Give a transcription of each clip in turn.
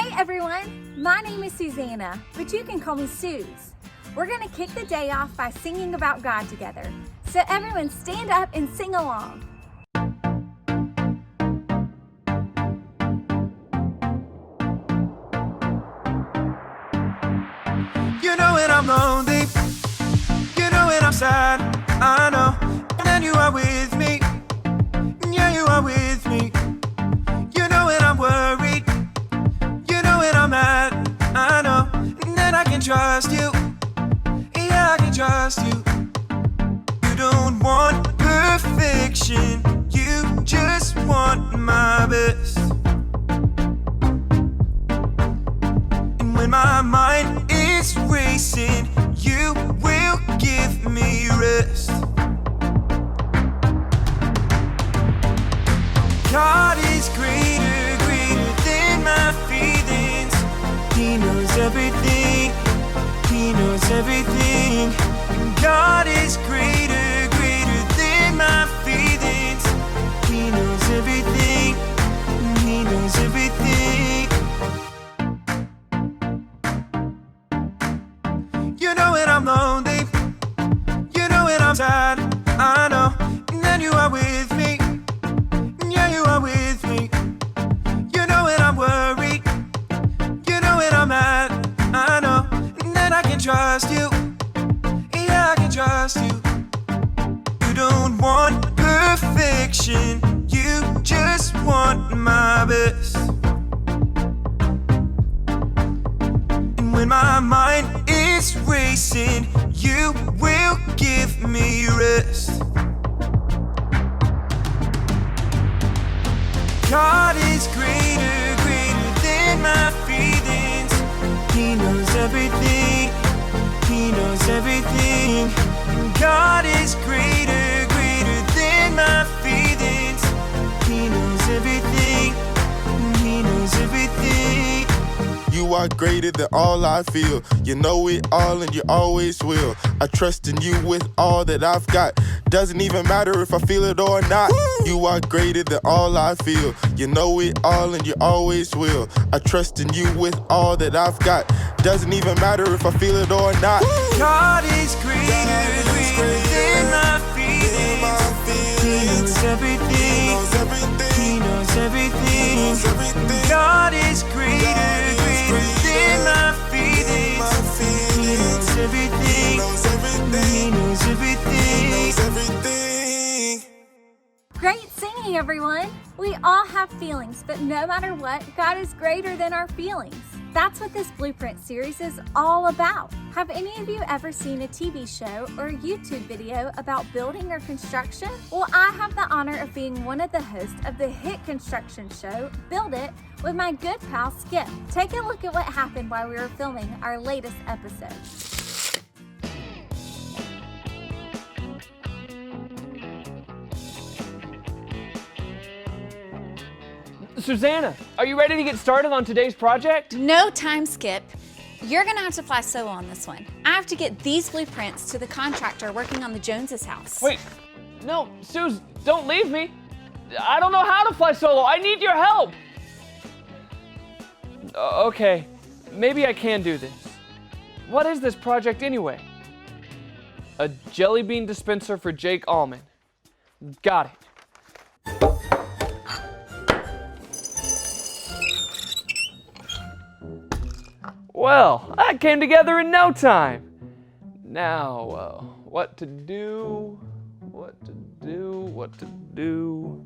Hey everyone, my name is Susanna, but you can call me Suze. We're going to kick the day off by singing about God together. So everyone stand up and sing along. You know when I'm lonely, you know when I'm sad, I know. And then you are with me, yeah, you are with me. You know when I'm worried, you know when I'm mad, I know. And then I can trust you, yeah, I can trust you. You don't want perfection, you just want my best. And when my mind is racing, you will give me rest. God is greater, greater than my feelings. He knows everything, He knows everything. God is greater, greater than my feelings. He knows everything, He knows everything. You know when I'm lonely, you know when I'm sad, I know. And then you are with me, yeah, you are with me. You know when I'm worried, you know when I'm mad, I know. And then I can trust you, yeah, I can trust you. You don't want perfection, you just want my best. And when my mind is racing, you will give me rest. God is greater, greater than my feelings. He knows everything, He knows everything. God is greater, greater than my feelings. He knows everything, He knows everything. You are greater than all I feel. You know it all and you always will. I trust in you with all that I've got. Doesn't even matter if I feel it or not. You are greater than all I feel. You know it all and you always will. I trust in you with all that I've got. Doesn't even matter if I feel it or not. God is greater, greater than my feelings. He knows everything, He knows everything. God is greater, greater than my feelings. He knows everything, He knows everything. Great singing, everyone. We all have feelings, but no matter what, God is greater than our feelings. That's what this Blueprint series is all about. Have any of you ever seen a TV show or a YouTube video about building or construction? Well, I have the honor of being one of the hosts of the hit construction show, Build It, with my good pal Skip. Take a look at what happened while we were filming our latest episode. Susanna, are you ready to get started on today's project? No time, Skip. You're gonna have to fly solo on this one. I have to get these blueprints to the contractor working on the Joneses' house. Wait, no, Suze, don't leave me. I don't know how to fly solo. I need your help. Okay, maybe I can do this. What is this project anyway? A jelly bean dispenser for Jake Allman. Got it. Well, that came together in no time. Now, what to do? What to do? What to do?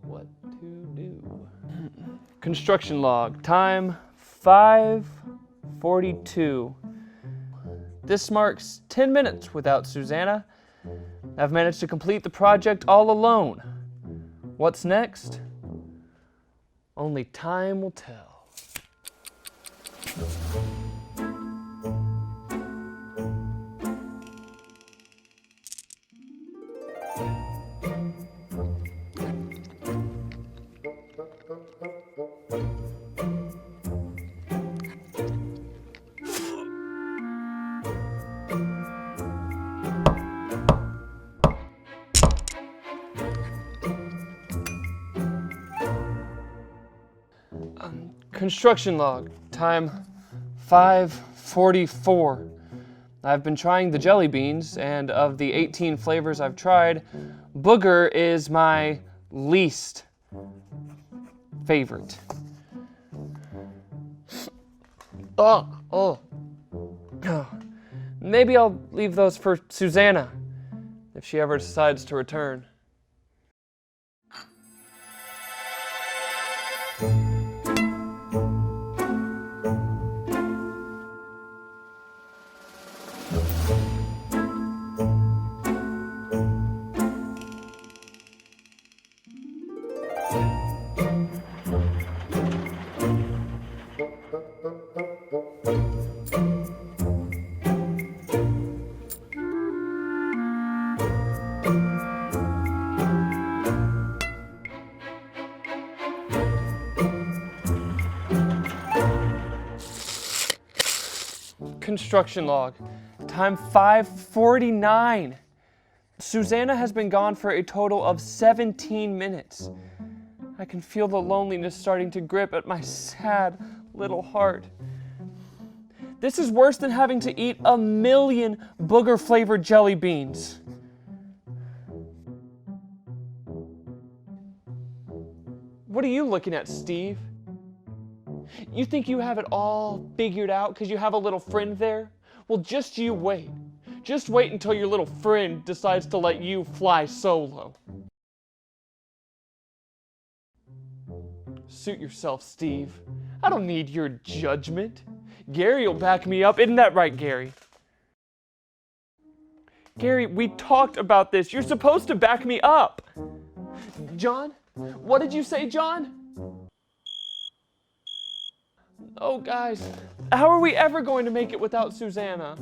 What to do? Construction log. Time 5:42. This marks 10 minutes without Susanna. I've managed to complete the project all alone. What's next? Only time will tell. Construction log, time 5:44. I've been trying the jelly beans, and of the 18 flavors I've tried, booger is my least favorite. Oh. Maybe I'll leave those for Susanna, if she ever decides to return. Construction log, time 5:49. Susanna has been gone for a total of 17 minutes. I can feel the loneliness starting to grip at my sad little heart. This is worse than having to eat 1,000,000 booger-flavored jelly beans. What are you looking at, Steve? You think you have it all figured out because you have a little friend there? Well, just you wait. Just wait until your little friend decides to let you fly solo. Suit yourself, Steve. I don't need your judgment. Gary will back me up. Isn't that right, Gary? Gary, we talked about this. You're supposed to back me up. John? What did you say, John? Oh, guys, how are we ever going to make it without Susanna?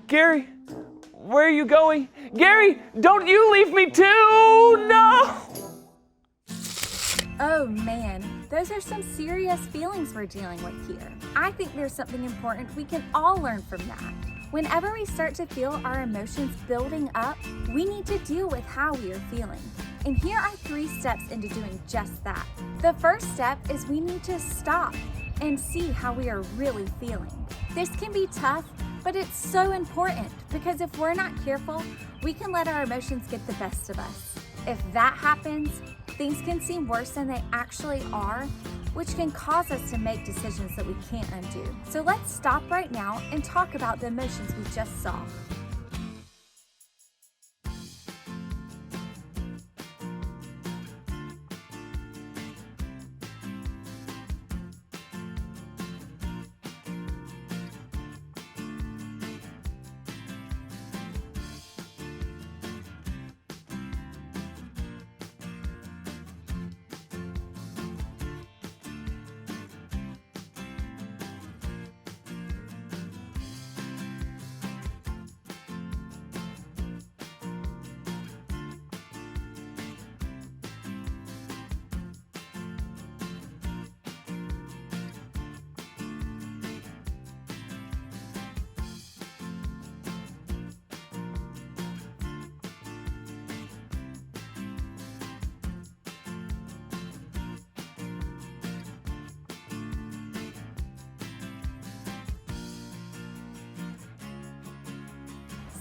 Gary, where are you going? Gary, don't you leave me too! No! Oh man, those are some serious feelings we're dealing with here. I think there's something important we can all learn from that. Whenever we start to feel our emotions building up, we need to deal with how we are feeling. And here are 3 steps into doing just that. The first step is we need to stop and see how we are really feeling. This can be tough, but it's so important because if we're not careful, we can let our emotions get the best of us. If that happens, things can seem worse than they actually are, which can cause us to make decisions that we can't undo. So let's stop right now and talk about the emotions we just saw.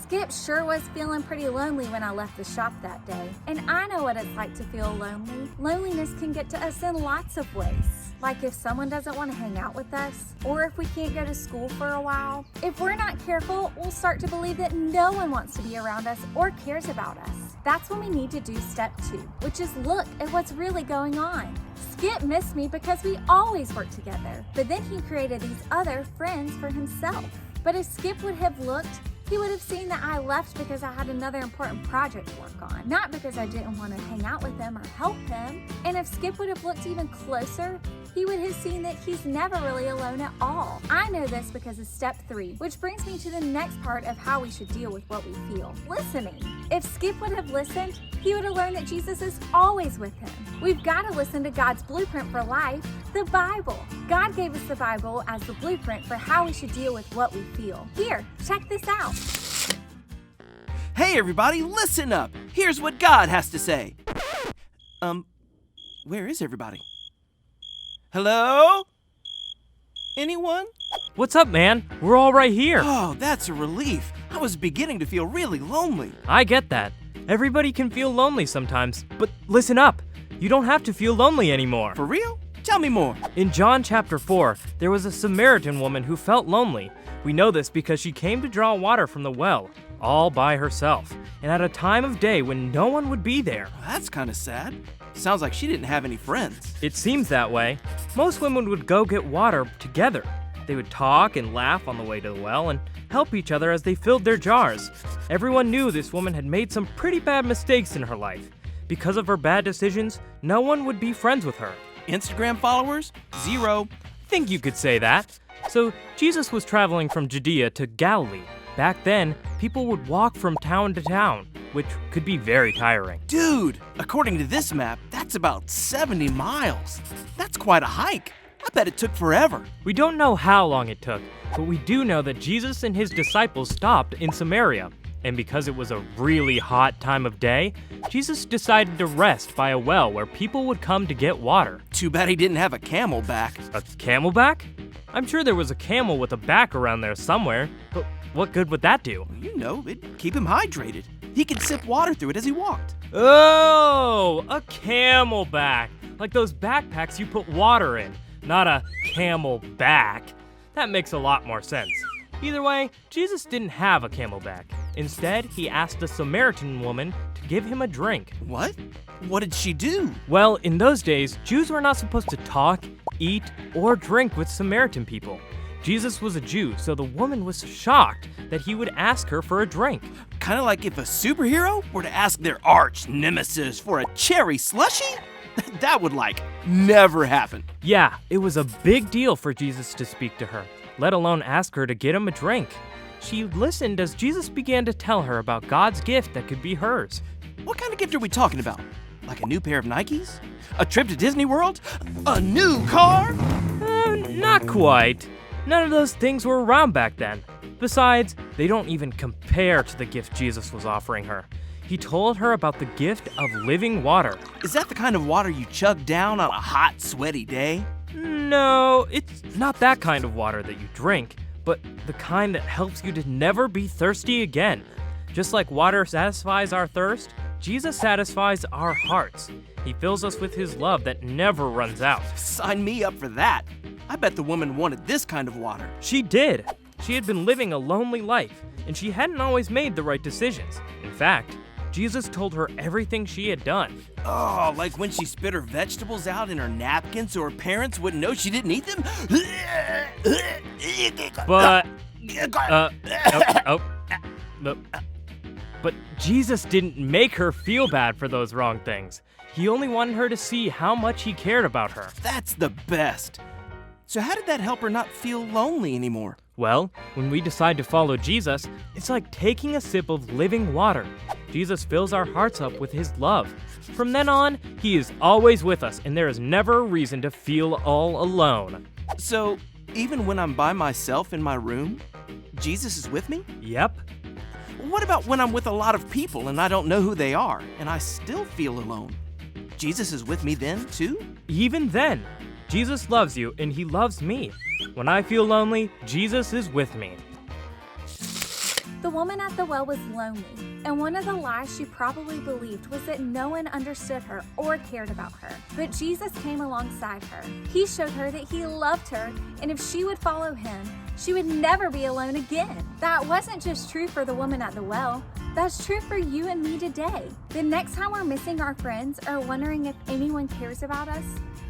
Skip sure was feeling pretty lonely when I left the shop that day. And I know what it's like to feel lonely. Loneliness can get to us in lots of ways. Like if someone doesn't want to hang out with us, or if we can't go to school for a while. If we're not careful, we'll start to believe that no one wants to be around us or cares about us. That's when we need to do step 2, which is look at what's really going on. Skip missed me because we always work together, but then he created these other friends for himself. But if Skip would have looked, he would have seen that I left because I had another important project to work on, not because I didn't want to hang out with him or help him. And if Skip would have looked even closer, he would have seen that he's never really alone at all. I know this because of step 3, which brings me to the next part of how we should deal with what we feel. Listening. If Skip would have listened, he would have learned that Jesus is always with him. We've got to listen to God's blueprint for life, the Bible. God gave us the Bible as the blueprint for how we should deal with what we feel. Here, check this out. Hey everybody, listen up! Here's what God has to say. Where is everybody? Hello? Anyone? What's up, man? We're all right here. Oh, that's a relief. I was beginning to feel really lonely. I get that. Everybody can feel lonely sometimes, but listen up. You don't have to feel lonely anymore. For real? Tell me more. In John chapter 4, there was a Samaritan woman who felt lonely. We know this because she came to draw water from the well, all by herself, and at a time of day when no one would be there. That's kind of sad. Sounds like she didn't have any friends. It seems that way. Most women would go get water together. They would talk and laugh on the way to the well and help each other as they filled their jars. Everyone knew this woman had made some pretty bad mistakes in her life. Because of her bad decisions, no one would be friends with her. Instagram followers? 0. Think you could say that. So Jesus was traveling from Judea to Galilee. Back then, people would walk from town to town, which could be very tiring. Dude, according to this map, that's about 70 miles. That's quite a hike. I bet it took forever. We don't know how long it took, but we do know that Jesus and his disciples stopped in Samaria. And because it was a really hot time of day, Jesus decided to rest by a well where people would come to get water. Too bad he didn't have a camel back. A camelback? I'm sure there was a camel with a back around there somewhere, but what good would that do? You know, it'd keep him hydrated. He could sip water through it as he walked. Oh, a camelback. Like those backpacks you put water in, not a camel back. That makes a lot more sense. Either way, Jesus didn't have a camelback. Instead, he asked a Samaritan woman to give him a drink. What? What did she do? Well, in those days, Jews were not supposed to talk, eat, or drink with Samaritan people. Jesus was a Jew, so the woman was shocked that he would ask her for a drink. Kind of like if a superhero were to ask their arch nemesis for a cherry slushie? That would, never happen. Yeah, it was a big deal for Jesus to speak to her, let alone ask her to get him a drink. She listened as Jesus began to tell her about God's gift that could be hers. What kind of gift are we talking about? Like a new pair of Nikes? A trip to Disney World? A new car? Not quite. None of those things were around back then. Besides, they don't even compare to the gift Jesus was offering her. He told her about the gift of living water. Is that the kind of water you chug down on a hot, sweaty day? No, it's not that kind of water that you drink, but the kind that helps you to never be thirsty again. Just like water satisfies our thirst, Jesus satisfies our hearts. He fills us with his love that never runs out. Sign me up for that. I bet the woman wanted this kind of water. She did. She had been living a lonely life, and she hadn't always made the right decisions. In fact, Jesus told her everything she had done. Oh, like when she spit her vegetables out in her napkin so her parents wouldn't know she didn't eat them? But Jesus didn't make her feel bad for those wrong things. He only wanted her to see how much he cared about her. That's the best. So how did that help her not feel lonely anymore? Well, when we decide to follow Jesus, it's like taking a sip of living water. Jesus fills our hearts up with his love. From then on, he is always with us, and there is never a reason to feel all alone. So, even when I'm by myself in my room, Jesus is with me? Yep. What about when I'm with a lot of people and I don't know who they are, and I still feel alone? Jesus is with me then, too? Even then, Jesus loves you, and he loves me. When I feel lonely, Jesus is with me. The woman at the well was lonely, and one of the lies she probably believed was that no one understood her or cared about her. But Jesus came alongside her. He showed her that he loved her, and if she would follow him, she would never be alone again. That wasn't just true for the woman at the well. That's true for you and me today. The next time we're missing our friends or wondering if anyone cares about us,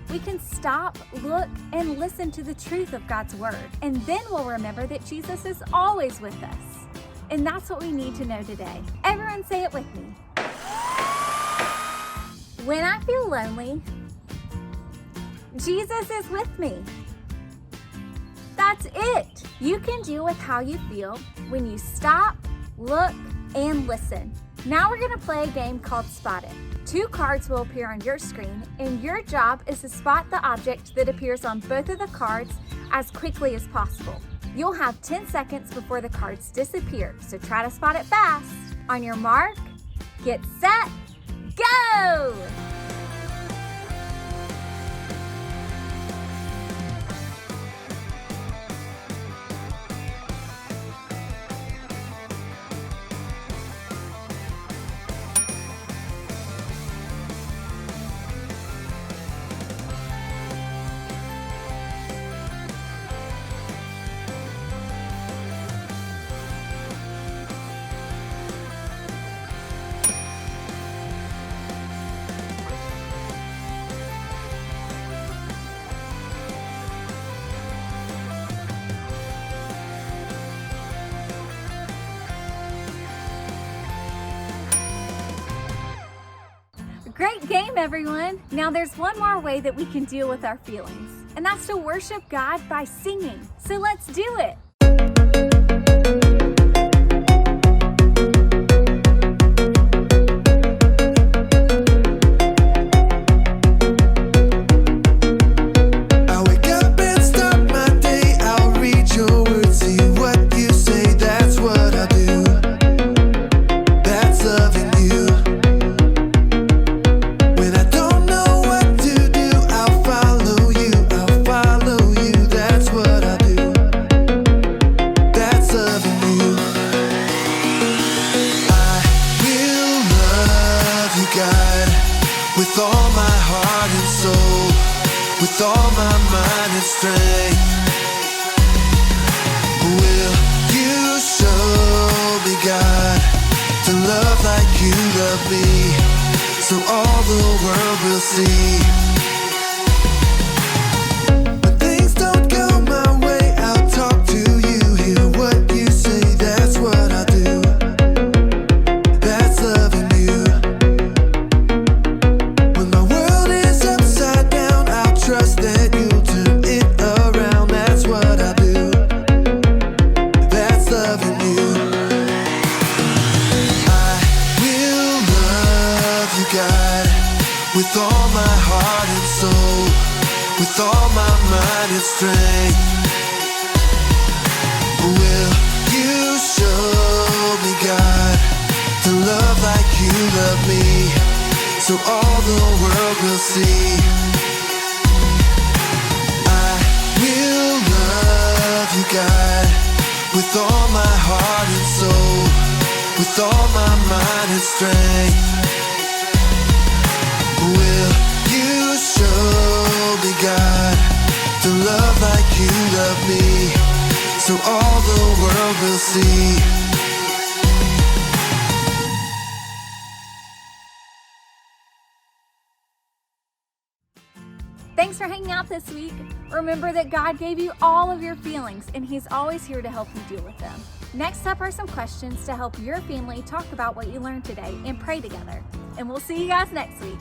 we can stop, look, and listen to the truth of God's word. And then we'll remember that Jesus is always with us. And that's what we need to know today. Everyone say it with me. When I feel lonely, Jesus is with me. That's it. You can deal with how you feel when you stop, look, and listen. Now we're gonna play a game called Spot It. 2 cards will appear on your screen, and your job is to spot the object that appears on both of the cards as quickly as possible. You'll have 10 seconds before the cards disappear, so try to spot it fast. On your mark, get set, go! everyone. Now there's one more way that we can deal with our feelings, and that's to worship God by singing. So let's do it. I wake up and start my day. I'll read your words, see what you say. That's what I do. That's loving you. When I don't know what to do, I'll follow you. I'll follow you. That's what I do. That's loving you. I will love you, God, with all my heart and soul, with all my mind and strength. Will you show me, God, to love like you love me, so all the world will see? When things don't go my way, I'll talk to you, hear what you say. That's what I do. That's loving you. When my world is upside down, I'll trust that you'll turn it around. That's what I do. That's loving you. I will love you, God, with all my heart and soul, with all my mind and strength. Will you show me, God, to love like you love me, so all the world will see? I will love you, God, with all my heart and soul, with all my mind and strength. Will you show me, God, to love like you love me, so all the world will see? Thanks for hanging out this week. Remember that God gave you all of your feelings, and He's always here to help you deal with them. Next up are some questions to help your family talk about what you learned today and pray together. And we'll see you guys next week.